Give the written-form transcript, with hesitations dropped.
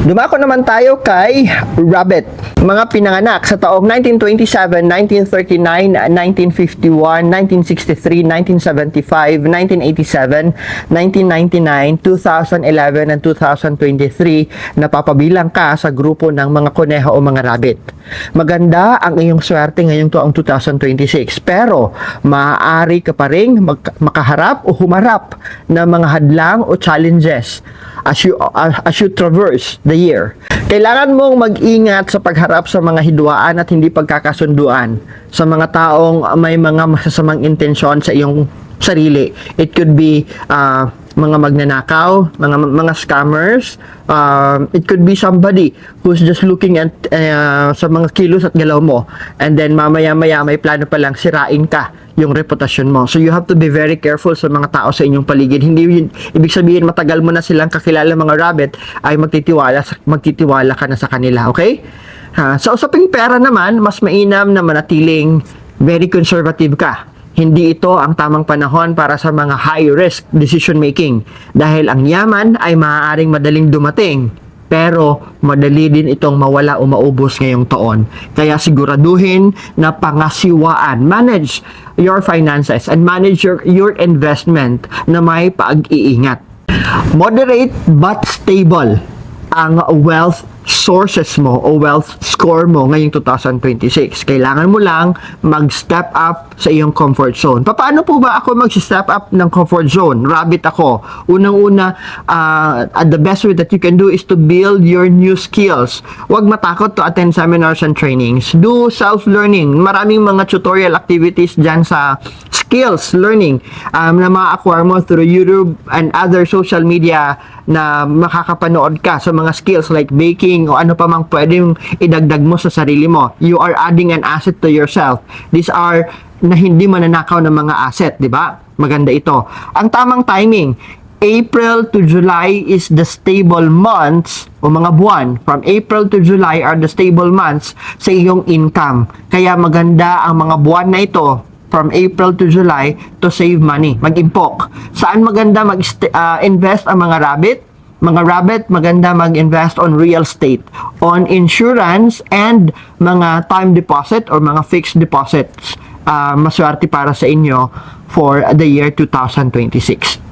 Dumako naman tayo kay Rabbit. Mga pinanganak sa taong 1927, 1939, 1951, 1963, 1975, 1987, 1999, 2011, and 2023, napapabilang ka sa grupo ng mga kuneho o mga rabbit. Maganda ang iyong swerte ngayong taong 2026, pero maaari ka pa rin makaharap o humarap ng mga hadlang o challenges as you traverse the year. Kailangan mong mag-ingat sa pagharap sa mga hidwaan at hindi pagkakasunduan sa mga taong may mga masasamang intensyon sa iyong sarili. It could be mga magnanakaw, mga scammers. It could be somebody who's just looking at sa mga kilos at galaw mo, and then mamaya-maya may plano pa lang sirain ka yung reputasyon mo. So you have to be very careful sa mga tao sa inyong paligid. Hindi yun, ibig sabihin matagal mo na silang kakilala mga rabbit ay magtitiwala ka na sa kanila, okay? Sa usaping pera naman, mas mainam na manatiling very conservative ka. Hindi ito ang tamang panahon para sa mga high-risk decision making dahil ang yaman ay maaaring madaling dumating, pero madali din itong mawala o maubos ngayong taon. Kaya siguraduhin na pangasiwaan. Manage your finances and manage your investment na may pag-iingat. Moderate but stable ang wealth sources mo o wealth score mo ngayong 2026. Kailangan mo lang mag-step up sa iyong comfort zone. Paano po ba ako mag-step up ng comfort zone? Rabbit ako. Unang-una, the best way that you can do is to build your new skills. Huwag matakot to attend seminars and trainings. Do self-learning. Maraming mga tutorial activities dyan sa skills learning na ma-acquire mo through YouTube and other social media na makakapanood ka sa mga skills like baking o ano pa mang pwedeng idagdag mo sa sarili mo. You are adding an asset to yourself. These are na hindi mananakaw ng mga asset, di ba? Maganda ito. Ang tamang timing, April to July is the stable months o mga buwan. From April to July are the stable months sa iyong income. Kaya maganda ang mga buwan na ito from April to July to save money, mag-impok. Saan maganda mag-invest ang mga rabbit? Mga rabbit, maganda mag-invest on real estate, on insurance, and mga time deposit or mga fixed deposits. Maswerte para sa inyo for the year 2026.